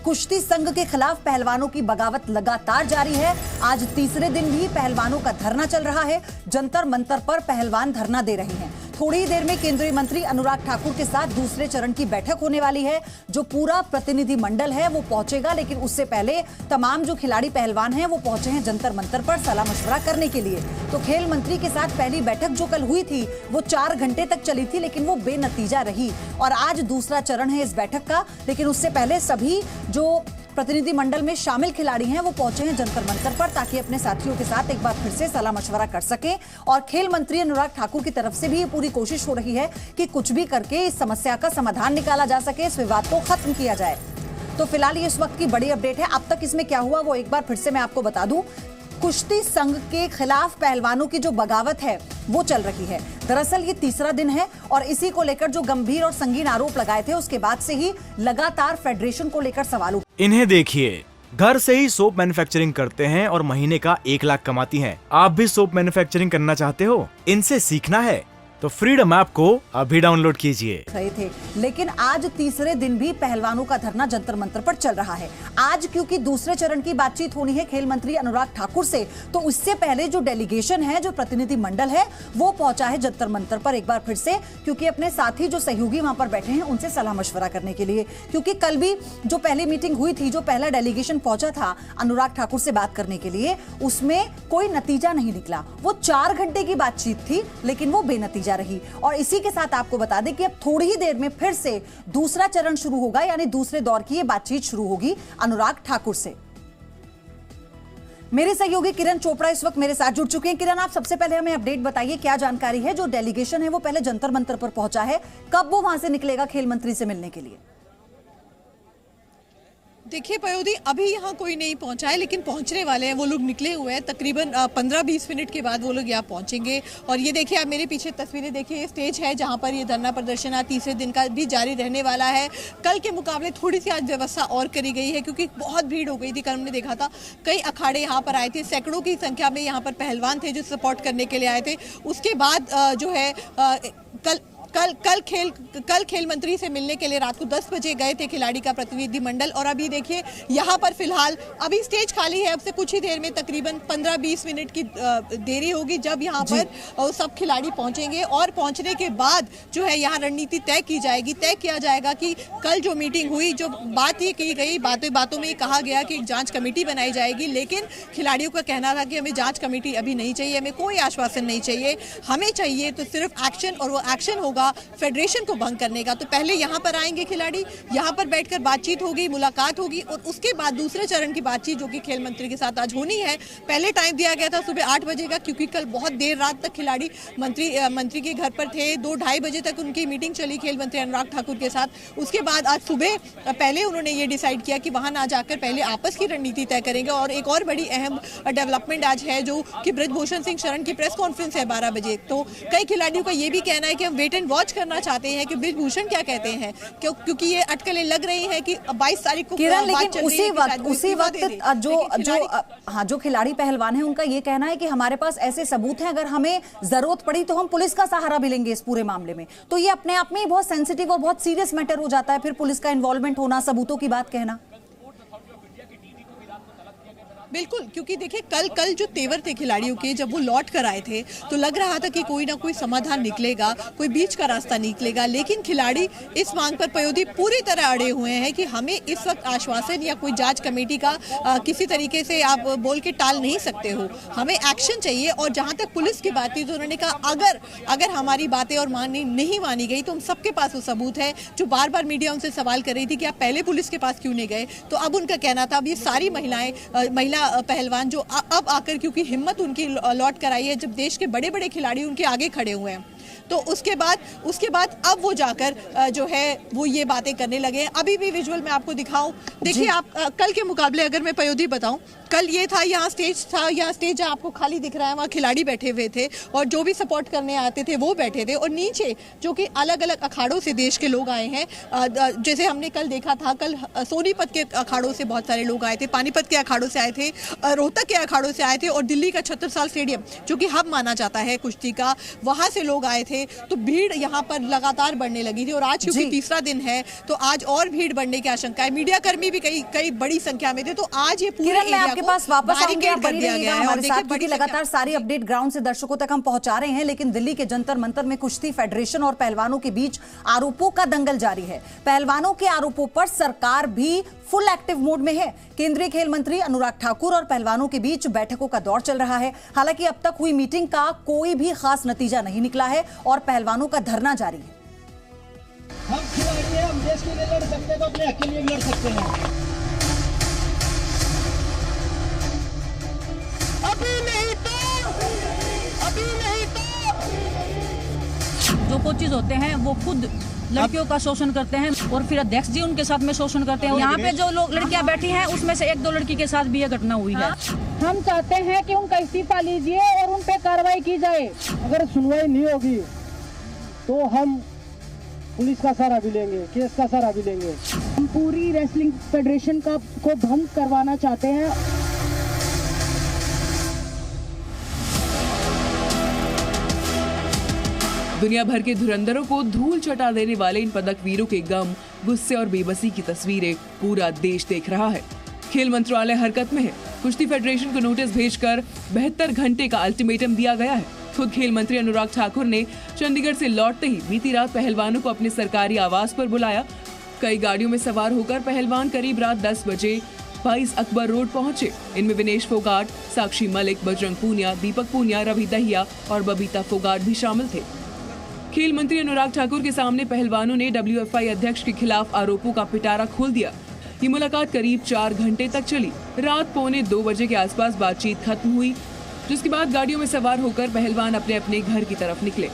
कुश्ती संघ के खिलाफ पहलवानों की बगावत लगातार जारी है। आज तीसरे दिन भी पहलवानों का धरना चल रहा है। जंतर मंतर पर पहलवान धरना दे रहे हैं। थोड़ी ही देर में केंद्रीय मंत्री अनुराग ठाकुर के साथ दूसरे चरण की बैठक होने वाली है। जो पूरा प्रतिनिधि मंडल है वो पहुंचेगा, लेकिन उससे पहले तमाम जो खिलाड़ी पहलवान हैं वो पहुंचे हैं जंतर मंतर पर सलाह मशवरा करने के लिए। तो खेल मंत्री के साथ पहली बैठक जो कल हुई थी वो 4 घंटे तक चली थी, लेकिन वो बेनतीजा रही। और आज दूसरा चरण है इस बैठक का, लेकिन उससे पहले सभी जो प्रतिनिधि मंडल में शामिल खिलाड़ी हैं वो पहुंचे हैं जंतर मंतर पर, ताकि अपने साथियों के साथ एक बार फिर से सलाह मशवरा कर सकें। और खेल मंत्री अनुराग ठाकुर की तरफ से भी ये पूरी कोशिश हो रही है कि कुछ भी करके इस समस्या का समाधान निकाला जा सके, इस विवाद को खत्म किया जाए। तो फिलहाल ये इस वक्त की बड़ी अपडेट है। अब तक इसमें क्या हुआ वो एक बार फिर से मैं आपको बता दूं। कुश्ती संघ के खिलाफ पहलवानों की जो बगावत है वो चल रही है। दरअसल ये तीसरा दिन है और इसी को लेकर जो गंभीर और संगीन आरोप लगाए थे उसके बाद से ही लगातार फेडरेशन को लेकर सवाल उठे। इन्हें देखिए, घर से ही सोप मैन्युफैक्चरिंग करते हैं और महीने का 1 लाख कमाती हैं। आप भी सोप मैन्युफैक्चरिंग करना चाहते हो? इनसे सीखना है तो फ्रीडम ऐप को अभी डाउनलोड कीजिए। रहे थे, लेकिन आज तीसरे दिन भी पहलवानों का धरना जंतर मंतर पर चल रहा है। आज क्योंकि दूसरे चरण की बातचीत होनी है खेल मंत्री अनुराग ठाकुर से, तो उससे पहले जो डेलीगेशन है, जो प्रतिनिधि मंडल है, वो पहुंचा है जंतर मंतर पर एक बार फिर से, क्योंकि अपने साथी जो सहयोगी वहां पर बैठे हैं उनसे सलाह मशवरा करने के लिए। क्योंकि कल भी जो पहली मीटिंग हुई थी, जो पहला डेलीगेशन पहुंचा था अनुराग ठाकुर से बात करने के लिए, उसमें कोई नतीजा नहीं निकला। वो 4 घंटे की बातचीत थी, लेकिन वो बेनतीजा रही। और इसी के साथ आपको बता दें कि अब थोड़ी ही देर में फिर से दूसरा चरण शुरू होगा, यानी दूसरे दौर की ये बातचीत शुरू होगी अनुराग ठाकुर से। मेरे सहयोगी किरण चोपड़ा इस वक्त मेरे साथ जुड़ चुके हैं। किरण, आप सबसे पहले हमें अपडेट बताइए, क्या जानकारी है? जो डेलीगेशन है वो पहले जंतर मंतर पर पहुंचा है, कब वो वहां से निकलेगा खेल मंत्री से मिलने के लिए? देखिए पयोधी, अभी यहाँ कोई नहीं पहुंचा है, लेकिन पहुंचने वाले हैं। वो लोग निकले हुए हैं, तकरीबन 15-20 मिनट के बाद वो लोग यहाँ पहुंचेंगे। और ये देखिए, आप मेरे पीछे तस्वीरें देखिए, ये स्टेज है जहाँ पर ये धरना प्रदर्शन आज तीसरे दिन का भी जारी रहने वाला है। कल के मुकाबले थोड़ी सी आज व्यवस्था और करी गई है, क्योंकि बहुत भीड़ हो गई थी। कल हमने देखा था कई अखाड़े यहाँ पर आए थे, सैकड़ों की संख्या में यहाँ पर पहलवान थे जो सपोर्ट करने के लिए आए थे। उसके बाद जो है कल खेल मंत्री से मिलने के लिए रात को 10 बजे गए थे खिलाड़ी का प्रतिनिधि मंडल। और अभी देखिए यहाँ पर फिलहाल अभी स्टेज खाली है। अब से कुछ ही देर में तकरीबन 15-20 मिनट की देरी होगी जब यहाँ पर सब खिलाड़ी पहुंचेंगे। और पहुंचने के बाद जो है यहाँ रणनीति तय की जाएगी। तय किया जाएगा कि कल जो मीटिंग हुई, जो बात ये की गई, बातों में कहा गया कि एक जाँच कमेटी बनाई जाएगी, लेकिन खिलाड़ियों का कहना था कि हमें जाँच कमेटी अभी नहीं चाहिए, हमें कोई आश्वासन नहीं चाहिए, हमें चाहिए तो सिर्फ एक्शन, और वो एक्शन होगा फेडरेशन को भंग करने का। तो पहले यहाँ पर आएंगे खिलाड़ी, यहाँ पर बैठकर बातचीत होगी, मुलाकात होगी, और उसके बाद दूसरे चरण की बातचीत जो कि खेल मंत्री के साथ आज होनी है। पहले टाइम दिया गया था सुबह 8 बजे का, क्योंकि कल बहुत देर रात तक खिलाड़ी मंत्री के घर पर थे। 2-2:30 बजे तक उनकी मीटिंग चली खेल मंत्री अनुराग ठाकुर के साथ। उसके बाद आज सुबह पहले उन्होंने ये डिसाइड किया कि वहां ना जाकर पहले आपस की रणनीति तय करेंगे। और एक और बड़ी अहम डेवलपमेंट आज है, जो कि बृजभूषण सिंह शरण की प्रेस कॉन्फ्रेंस है 12 बजे। तो कई खिलाड़ियों का ये भी कहना है कि हम वेट एंड वॉच करना चाहते हैं कि बृजभूषण क्या कहते हैं, क्योंकि ये अटकलें लग रही हैं कि 22 तारीख को किरण, लेकिन उसी वक्त जो खिलाड़ी पहलवान हैं उनका ये कहना है कि हमारे पास ऐसे सबूत हैं, अगर हमें जरूरत पड़ी तो हम पुलिस का सहारा भी लेंगे इस पूरे मामले में। तो ये अपने आप में बहुत सेंसिटिव और बहुत सीरियस मैटर हो जाता है, फिर पुलिस का इन्वॉल्वमेंट होना, सबूतों की बात कहना। बिल्कुल, क्योंकि देखिए कल जो तेवर थे खिलाड़ियों के, जब वो लौट कर आए थे तो लग रहा था कि कोई ना कोई समाधान निकलेगा, कोई बीच का रास्ता निकलेगा। लेकिन खिलाड़ी इस मांग पर पयोधी पूरी तरह अड़े हुए हैं कि हमें इस वक्त आश्वासन या कोई जांच कमेटी का किसी तरीके से आप बोल के टाल नहीं सकते हो, हमें एक्शन चाहिए। और जहां तक पुलिस की बात थी तो उन्होंने कहा अगर हमारी बातें और मांग नहीं मानी गई तो हम सबके पास वो सबूत है। जो बार बार मीडिया उनसे सवाल कर रही थी कि आप पहले पुलिस के पास क्यों नहीं गए, तो अब उनका कहना था अब ये सारी महिला पहलवान जो अब आकर, क्योंकि हिम्मत उनकी लौट कर आई है, जब देश के बड़े बड़े खिलाड़ी उनके आगे खड़े हुए हैं, तो उसके बाद अब वो जाकर जो है वो ये बातें करने लगे हैं। अभी भी विजुअल में आपको दिखाऊं, देखिए आप कल के मुकाबले अगर मैं पयोधी बताऊं, कल ये था, यहाँ स्टेज था, यहाँ स्टेज आपको खाली दिख रहा है, वहाँ खिलाड़ी बैठे हुए थे और जो भी सपोर्ट करने आते थे वो बैठे थे। और नीचे जो कि अलग अलग अखाड़ों से देश के लोग आए हैं, जैसे हमने कल देखा था, कल सोनीपत के अखाड़ों से बहुत सारे लोग आए थे, पानीपत के अखाड़ों से आए थे, रोहतक के अखाड़ों से आए थे, और दिल्ली का छत्रसाल स्टेडियम जो कि हब माना जाता है कुश्ती का, वहाँ से लोग आए थे। थे तो भीड़ यहाँ पर लगातार बढ़ने लगी थी, और आज क्योंकि तीसरा दिन है तो आज और भीड़ बढ़ने की आशंका है। मीडिया कर्मी भी कई बड़ी संख्या में थे, तो आज ये पूरे मैं आपके पास वापस आऊंगी, आप बनी रहिएगा हमारे साथ, क्योंकि लगातार सारी अपडेट ग्राउंड से दर्शकों तक हम पहुंचा रहे हैं। लेकिन दिल्ली के जंतर मंतर में कुश्ती फेडरेशन और पहलवानों के बीच आरोपों का दंगल जारी है। पहलवानों के आरोपों पर सरकार भी फुल एक्टिव मोड में है। केंद्रीय खेल मंत्री अनुराग ठाकुर और पहलवानों के बीच बैठकों का दौर चल रहा है। हालांकि अब तक हुई मीटिंग का कोई भी खास नतीजा नहीं निकला है और पहलवानों का धरना जारी है। हम खिलाड़ी हैं, हम देश के लिए लड़ सकते हैं तो अपने हक के लिए भी लड़ सकते हैं। अभी नहीं तो जो कोचेज होते हैं वो खुद लड़कियों का शोषण करते हैं और फिर अध्यक्ष जी उनके साथ में शोषण करते हैं। यहाँ पे जो लोग लड़कियां बैठी हैं उसमें से एक दो लड़की के साथ भी यह घटना हुई है। हम चाहते हैं कि उनका इस्तीफा लीजिए और उन पे कार्रवाई की जाए। अगर सुनवाई नहीं होगी तो हम पुलिस का सहारा भी लेंगे, केस का सहारा भी लेंगे। हम पूरी रेसलिंग फेडरेशन को भंग करवाना चाहते हैं। दुनिया भर के धुरंधरों को धूल चटा देने वाले इन पदक वीरों के गम, गुस्से और बेबसी की तस्वीरें पूरा देश देख रहा है। खेल मंत्रालय हरकत में है। कुश्ती फेडरेशन को नोटिस भेजकर 72 घंटे का अल्टीमेटम दिया गया है। खुद खेल मंत्री अनुराग ठाकुर ने चंडीगढ़ से लौटते ही बीती रात पहलवानों को अपने सरकारी आवास पर बुलाया। कई गाड़ियों में सवार होकर पहलवान करीब रात 10 बजे 22 अकबर रोड पहुंचे। इनमें विनेश फोगाट, साक्षी मलिक, बजरंग पूनिया, दीपक पूनिया, रवि दहिया और बबीता फोगाट भी शामिल थे। खेल मंत्री अनुराग ठाकुर के सामने पहलवानों ने WFI अध्यक्ष के खिलाफ आरोपों का पिटारा खोल दिया। ये मुलाकात करीब 4 घंटे तक चली। रात 1:45 बजे के आसपास बातचीत खत्म हुई, जिसके बाद गाड़ियों में सवार होकर पहलवान अपने अपने घर की तरफ निकले।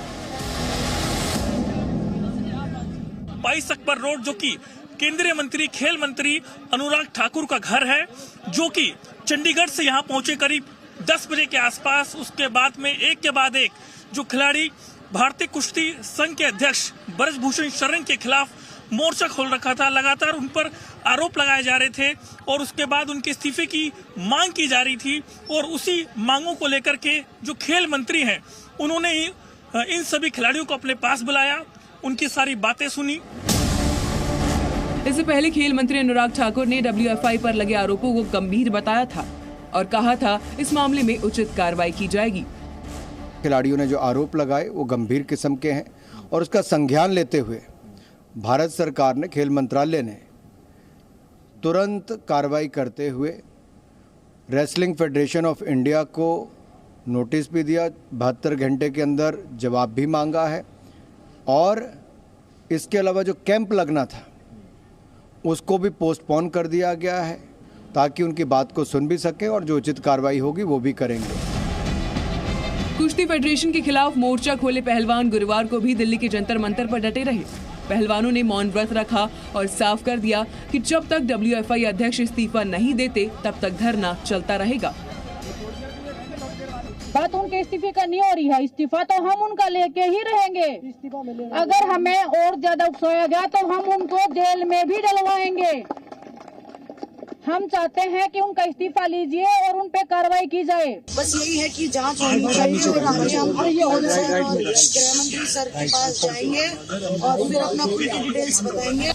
22 अकबर रोड, जो कि केंद्रीय मंत्री खेल मंत्री अनुराग ठाकुर का घर है, जो कि चंडीगढ़ से यहाँ पहुंचे करीब 10 बजे के आसपास। उसके बाद में एक के बाद एक जो खिलाड़ी भारतीय कुश्ती संघ के अध्यक्ष ब्रजभूषण शरण के खिलाफ मोर्चा खोल रखा था। लगातार उन पर आरोप लगाए जा रहे थे और उसके बाद उनके इस्तीफे की मांग की जा रही थी। और उसी मांगों को लेकर के जो खेल मंत्री हैं उन्होंने ही इन सभी खिलाड़ियों को अपने पास बुलाया, उनकी सारी बातें सुनी। इससे पहले खेल मंत्री अनुराग ठाकुर ने WFI पर लगे आरोपों को गंभीर बताया था और कहा था इस मामले में उचित कार्रवाई की जाएगी। खिलाड़ियों ने जो आरोप लगाए वो गंभीर किस्म के हैं और उसका संज्ञान लेते हुए भारत सरकार ने, खेल मंत्रालय ने तुरंत कार्रवाई करते हुए रेसलिंग फेडरेशन ऑफ इंडिया को नोटिस भी दिया, 72 घंटे के अंदर जवाब भी मांगा है। और इसके अलावा जो कैंप लगना था उसको भी पोस्टपोन कर दिया गया है ताकि उनकी बात को सुन भी सकें और जो उचित कार्रवाई होगी वो भी करेंगे। कुश्ती फेडरेशन के खिलाफ मोर्चा खोले पहलवान गुरुवार को भी दिल्ली के जंतर मंतर पर डटे रहे। पहलवानों ने मौन व्रत रखा और साफ कर दिया कि जब तक WFI अध्यक्ष इस्तीफा नहीं देते तब तक धरना चलता रहेगा। बात उनके इस्तीफे का नहीं हो रही है, इस्तीफा तो हम उनका लेके ही रहेंगे। अगर हमें और ज्यादा उकसाया गया तो हम उनको जेल में भी डलवाएंगे। हम चाहते हैं कि उनका इस्तीफा लीजिए और उन पे कार्रवाई की जाए। बस यही है कि जांच होनी चाहिए और हम गृह मंत्री सर के पास जाएंगे और फिर अपना पूरी डिटेल्स बताएंगे।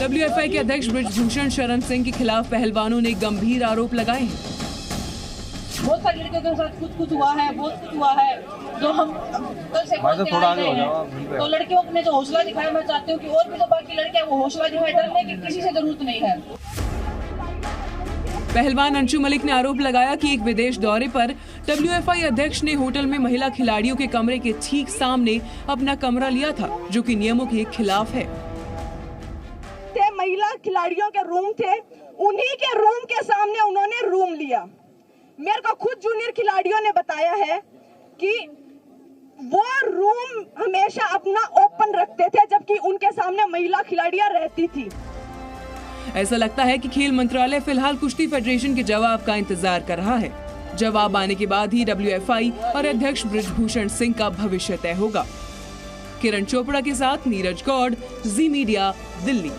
WFI के अध्यक्ष ब्रजभूषण शरण सिंह के खिलाफ पहलवानों ने गंभीर आरोप लगाए हैं। बहुत सारी लड़कियों के साथ कुछ हुआ है, बहुत कुछ हुआ है जो हम कल से बोलते आ रहे हैं। तो लड़कियों ने जो हौसला दिखाया, मैं चाहती हूँ कि और भी जो बाकी लड़कियां वो हौसला जो है, डरने की किसी से जरूरत नहीं है। पहलवान अंशु मलिक ने आरोप लगाया कि एक विदेश दौरे पर WFI अध्यक्ष ने होटल में महिला खिलाड़ियों के कमरे के ठीक सामने अपना कमरा लिया था, जो कि नियमों के खिलाफ है। महिला खिलाड़ियों के रूम थे, उन्हीं के रूम के सामने उन्होंने रूम लिया। मेरे को खुद जूनियर खिलाड़ियों ने बताया है कि वो रूम हमेशा अपना ओपन रखते थे जबकि उनके सामने महिला खिलाड़ियां रहती थी। ऐसा लगता है कि खेल मंत्रालय फिलहाल कुश्ती फेडरेशन के जवाब का इंतजार कर रहा है। जवाब आने के बाद ही WFI और अध्यक्ष ब्रजभूषण सिंह का भविष्य तय होगा। किरण चोपड़ा के साथ नीरज गौड़, जी मीडिया, दिल्ली।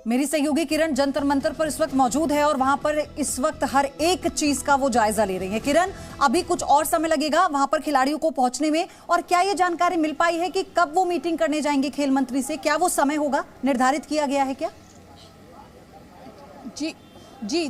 मेरी सहयोगी किरण जंतर मंतर पर इस वक्त मौजूद है और वहां पर इस वक्त हर एक चीज का वो जायजा ले रही है। किरण, अभी कुछ और समय लगेगा वहां पर खिलाड़ियों को पहुंचने में, और क्या ये जानकारी मिल पाई है कि कब वो मीटिंग करने जाएंगे खेल मंत्री से? क्या वो समय होगा निर्धारित किया गया है क्या? जी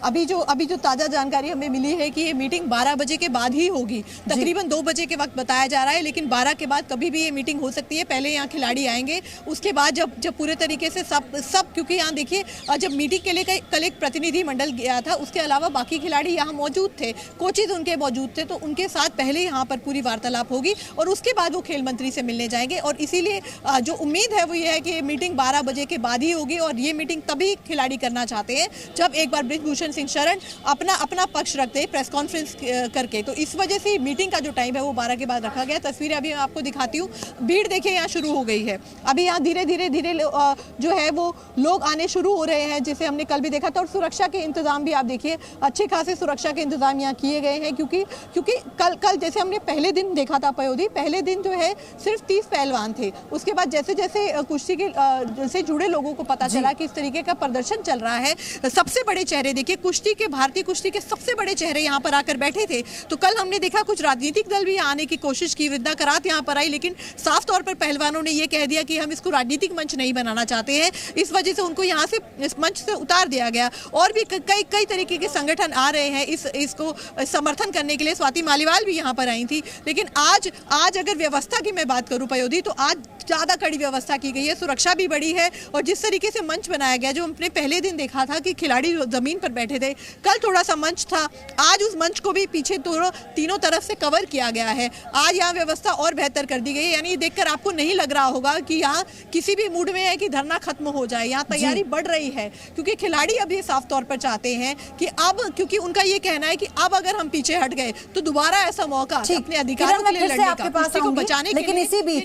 अभी जो ताजा जानकारी हमें मिली है कि ये मीटिंग 12 बजे के बाद ही होगी। तकरीबन 2 बजे के वक्त बताया जा रहा है, लेकिन 12 के बाद कभी भी ये मीटिंग हो सकती है। पहले यहाँ खिलाड़ी आएंगे, उसके बाद जब पूरे तरीके से सब क्योंकि यहाँ देखिए जब मीटिंग के लिए कल एक प्रतिनिधि मंडल गया था, उसके अलावा बाकी खिलाड़ी यहाँ मौजूद थे, कोचेज उनके मौजूद थे, तो उनके साथ पहले यहाँ पर पूरी वार्तालाप होगी और उसके बाद वो खेल मंत्री से मिलने जाएंगे। और इसीलिए जो उम्मीद है वो ये है कि ये मीटिंग 12 बजे के बाद ही होगी और ये मीटिंग तभी खिलाड़ी करना चाहते हैं जब एक बार बृजभूषण सिंह शरण अपना पक्ष रखते हैं प्रेस कॉन्फ्रेंस करके। तो इस वजह से मीटिंग का जो टाइम है वो 12 के बाद रखा गया। तस्वीरें अभी मैं आपको दिखाती हूँ। भीड़ देखिए यहाँ शुरू हो गई है। अभी यहाँ धीरे धीरे जो है वो लोग आने शुरू हो रहे हैं, जिसे हमने कल भी देखा था। और सुरक्षा के इंतजाम भी आप देखिए, अच्छे खासे सुरक्षा के इंतजाम यहाँ किए गए हैं, क्योंकि कल जैसे हमने पहले दिन देखा था पयोधी, पहले दिन जो है सिर्फ 30 पहलवान थे। उसके बाद जैसे जैसे कुश्ती के से जुड़े लोगों को पता चला कि इस तरीके का प्रदर्शन चल रहा है, सबसे बड़े चेहरे देखिए भारतीय कुश्ती के सबसे बड़े चेहरे यहाँ पर आकर बैठे थे। तो कल हमने देखा कुछ राजनीतिक दल भी आने की कोशिश की, वृंदा करात यहाँ पर आई, लेकिन साफ तौर पर पहलवानों ने ये कह दिया कि हम इसको राजनीतिक मंच नहीं बनाना चाहते हैं। इस वजह से उनको यहाँ से इस मंच से उतार दिया गया। और भी कई तरीके के संगठन आ रहे हैं इसको समर्थन करने के लिए। स्वाति मालीवाल भी यहाँ पर आई थी। लेकिन आज अगर व्यवस्था की मैं बात करूँ पयोधी, तो आज ज्यादा कड़ी व्यवस्था की गई है, सुरक्षा भी बड़ी है। और जिस तरीके से मंच बनाया गया, जो हमने पहले दिन देखा था कि खिलाड़ी जमीन पर बैठे थे, कल थोड़ा सा मंच था, आज उस मंच को भी पीछे तीनों तरफ से कवर किया गया है। आज यहाँ व्यवस्था और बेहतर कर दी गई है। यानी देखकर आपको नहीं लग रहा होगा कि यहाँ किसी भी मूड में है कि धरना खत्म हो जाए। यहाँ तैयारी बढ़ रही है, क्योंकि खिलाड़ी अब ये साफ तौर पर चाहते हैं कि अब, क्योंकि उनका ये कहना है कि अब अगर हम पीछे हट गए तो दोबारा ऐसा मौका अपने अधिकारों के लिए लड़ने का, कुश्ती को बचाने के लिए। लेकिन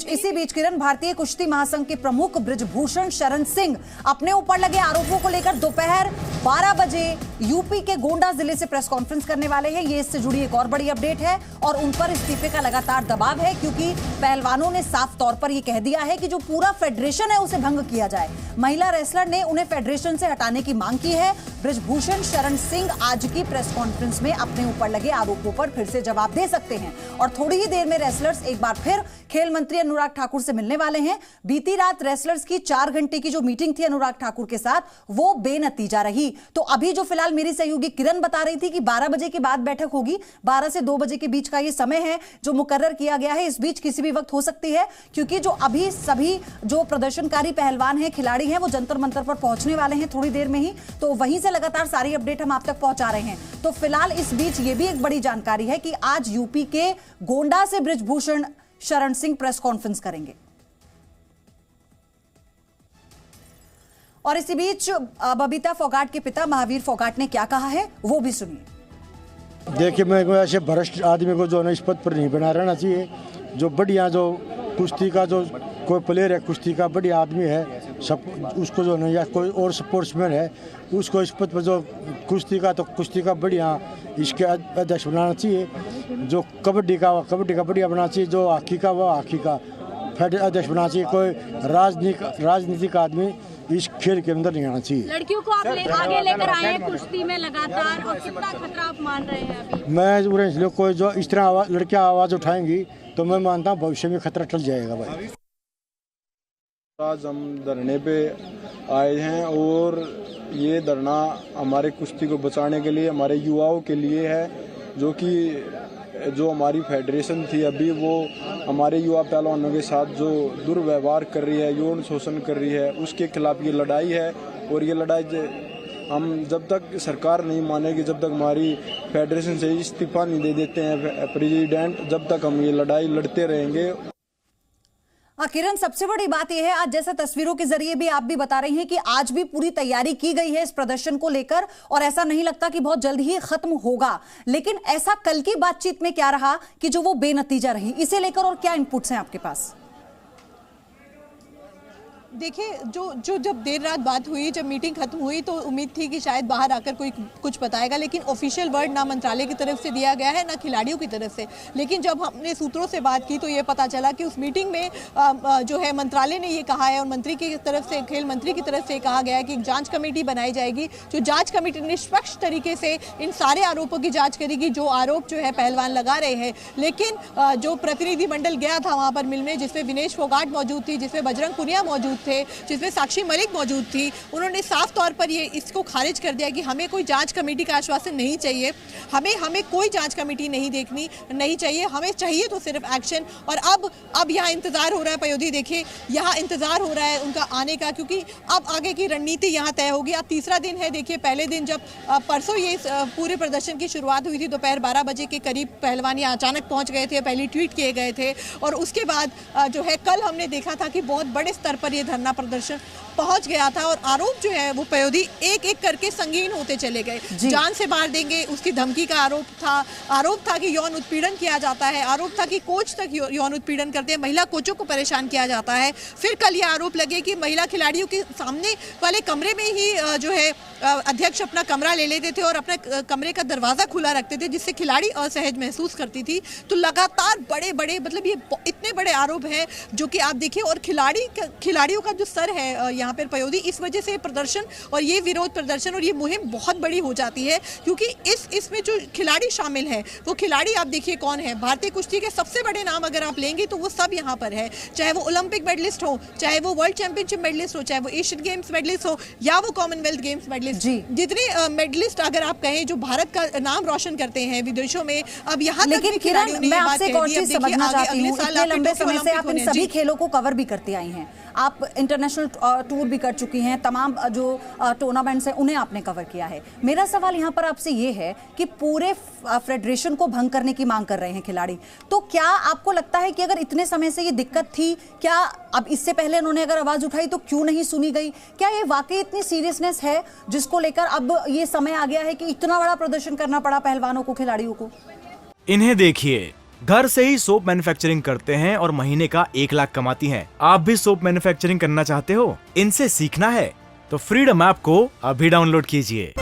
इसी बीच किरण, भारतीय कुश्ती महासंघ के प्रमुख बृजभूषण शरण सिंह अपने ऊपर लगे आरोपों को लेकर दोपहर 12 बजे यूपी के गोंडा जिले से प्रेस कॉन्फ्रेंस करने वाले हैं। ये इससे जुड़ी एक और बड़ी अपडेट है और उन पर इस्तीफे का लगातार दबाव है, क्योंकि पहलवानों ने साफ तौर पर यह कह दिया है कि जो पूरा फेडरेशन है उसे भंग किया जाए। महिला रेसलर ने उन्हें फेडरेशन से हटाने की मांग की है। बृजभूषण शरण सिंह आज की प्रेस कॉन्फ्रेंस में अपने ऊपर लगे आरोपों पर फिर से जवाब दे सकते हैं और थोड़ी ही देर में रेसलर्स एक बार फिर खेल मंत्री अनुराग ठाकुर से मिलने वाले हैं। बीती रात रेसलर्स की 4 घंटे की जो मीटिंग थी अनुराग ठाकुर के साथ, वो बेनतीजा रही। तो अभी जो फिलहाल मेरी सहयोगी किरण बता रही थी कि 12 बजे के बाद बैठक होगी, 12 से 2 बजे के बीच का ये समय है जो मुकर्रर किया गया है। इस बीच किसी भी वक्त हो सकती है, क्योंकि जो अभी सभी जो प्रदर्शनकारी पहलवान हैं, खिलाड़ी हैं, वो जंतर मंतर पर पहुंचने वाले हैं थोड़ी देर में ही। तो वहीं से लगातार सारी अपडेट हम आप तक पहुंचा रहे हैं। तो फिलहाल इस बीच ये भी एक बड़ी जानकारी है कि आज यूपी के गोंडा से बृजभूषण शरण सिंह प्रेस कॉन्फ्रेंस करेंगे। और इसी बीच बबीता फोगाट के पिता महावीर फोगाट ने क्या कहा है वो भी सुनिए। देखिए, मैं ऐसे भ्रष्ट आदमी को जो है इस पद पर नहीं बना रहना चाहिए। जो बढ़िया जो कुश्ती का जो कोई प्लेयर है, कुश्ती का बढ़िया आदमी है, सब उसको जो है या कोई और स्पोर्ट्समैन है उसको इस पद पर जो कुश्ती का बढ़िया इसके अध्यक्ष बनाना चाहिए। जो कबड्डी का बढ़िया बनाना चाहिए। जो हॉकी का वो हॉकी का अध्यक्ष बनाना चाहिए। कोई राजनीतिक आदमी इस खेल के अंदर नहीं आना चाहिए। लड़कियों को आप आगे लेकर आए हैं कुश्ती में लगातार, और कितना खतरा आप मान रहे हैं अभी? मैं इसलिए कोई जो इस तरह लड़कियां आवाज उठाएंगी तो मैं मानता हूँ भविष्य में खतरा टल जाएगा भाई। आज हम धरने पे आए हैं और ये धरना हमारे कुश्ती को बचाने के लिए, हमारे युवाओं के लिए है, जो हमारी फेडरेशन थी अभी वो हमारे युवा पहलवानों के साथ जो दुर्व्यवहार कर रही है, यौन शोषण कर रही है, उसके खिलाफ ये लड़ाई है। और ये लड़ाई हम जब तक सरकार नहीं मानेगी, जब तक हमारी फेडरेशन से इस्तीफा नहीं दे देते हैं प्रेसिडेंट, जब तक हम ये लड़ाई लड़ते रहेंगे। किरण, सबसे बड़ी बात यह है, आज जैसा तस्वीरों के जरिए भी आप भी बता रही हैं कि आज भी पूरी तैयारी की गई है इस प्रदर्शन को लेकर और ऐसा नहीं लगता कि बहुत जल्द ही खत्म होगा। लेकिन ऐसा कल की बातचीत में क्या रहा कि जो वो बेनतीजा रही, इसे लेकर और क्या इनपुट्स हैं आपके पास? देखिए जो जब देर रात बात हुई, जब मीटिंग खत्म हुई तो उम्मीद थी कि शायद बाहर आकर कोई कुछ बताएगा, लेकिन ऑफिशियल वर्ड ना मंत्रालय की तरफ से दिया गया है ना खिलाड़ियों की तरफ से। लेकिन जब हमने सूत्रों से बात की तो ये पता चला कि उस मीटिंग में जो है मंत्रालय ने ये कहा है और मंत्री की तरफ से, खेल मंत्री की तरफ से कहा गया है कि एक जांच कमेटी बनाई जाएगी। जो जांच कमेटी निष्पक्ष तरीके से इन सारे आरोपों की जाँच करेगी जो आरोप जो है पहलवान लगा रहे हैं। लेकिन जो प्रतिनिधिमंडल गया था वहाँ पर मिलने, जिसमें विनेश फोगाट मौजूद थी, जिसमें बजरंग पुनिया मौजूद थे, जिसमें साक्षी मलिक मौजूद थी, उन्होंने साफ तौर पर ये इसको खारिज कर दिया कि हमें कोई जांच कमेटी का आश्वासन नहीं चाहिए, हमें कोई जांच कमेटी नहीं चाहिए, हमें चाहिए तो सिर्फ एक्शन। और अब यहाँ इंतजार हो रहा है पयोधी, देखिए यहाँ इंतजार हो रहा है उनका आने का, क्योंकि अब आगे की रणनीति यहाँ तय होगी। अब तीसरा दिन है, देखिए पहले दिन जब परसों ये पूरे प्रदर्शन की शुरुआत हुई थी, दोपहर 12 बजे के करीब पहलवान यहाँ अचानक पहुँच गए थे, पहले ट्वीट किए गए थे और उसके बाद जो है कल हमने देखा था कि बहुत बड़े स्तर पर ये धरना प्रदर्शन पहुंच गया था और आरोप जो है वो पयोधी एक एक करके संगीन होते चले गए। जान से मार देंगे उसकी धमकी का आरोप था कि यौन उत्पीड़न किया जाता है, आरोप था कि कोच तक यौन उत्पीड़न करते हैं, महिला कोचों को परेशान किया जाता है। फिर कल ये आरोप लगे कि महिला खिलाड़ियों के सामने वाले कमरे में ही जो है अध्यक्ष अपना कमरा ले लेते थे और अपने कमरे का दरवाजा खुला रखते थे, जिससे खिलाड़ी असहज महसूस करती थी। तो लगातार बड़े मतलब ये इतने बड़े आरोप हैं जो कि आप देखिए, और खिलाड़ियों का जो सर है यहाँ पर पयोधी, इस वजह से प्रदर्शन और ये विरोध प्रदर्शन और ये मुहिम बहुत बड़ी हो जाती है, क्योंकि इसमें जो खिलाड़ी शामिल है वो खिलाड़ी आप देखिए कौन है। भारतीय कुश्ती के सबसे बड़े नाम अगर आप लेंगे तो वो सब यहाँ पर है, चाहे वो ओलंपिक मेडलिस्ट हो, चाहे वो वर्ल्ड चैंपियनशिप मेडलिस्ट हो, चाहे वो एशियन गेम्स मेडलिस्ट हो या वो कॉमनवेल्थ गेम्स मेडलिस्ट। जितने मेडलिस्ट अगर आप कहें जो भारत का नाम रोशन करते हैं विदेशों में, अब यहाँ तक भी खिलाड़ियों ने मैं बात आपसे एक और चीज समझना चाहती हूँ, इतने लंबे समय से आप इन सभी खेलों को कवर भी करते आई हैं, आप इंटरनेशनल टूर भी कर चुकी हैं, तमाम जो टूर्नामेंट्स हैं उन्हें आपने कवर किया है। मेरा सवाल यहाँ पर आपसे ये है कि पूरे फेडरेशन को भंग करने की मांग कर रहे हैं खिलाड़ी, तो क्या आपको लगता है कि अगर इतने समय से ये दिक्कत थी, क्या अब इससे पहले उन्होंने अगर आवाज उठाई तो क्यों नहीं सुनी गई? क्या ये वाकई इतनी सीरियसनेस है जिसको लेकर अब ये समय आ गया है कि इतना बड़ा प्रदर्शन करना पड़ा पहलवानों को, खिलाड़ियों को? इन्हें देखिए, घर से ही सोप मैन्युफैक्चरिंग करते हैं और महीने का 1 लाख कमाती हैं। आप भी सोप मैन्युफैक्चरिंग करना चाहते हो? इनसे सीखना है तो फ्रीडम ऐप को अभी डाउनलोड कीजिए।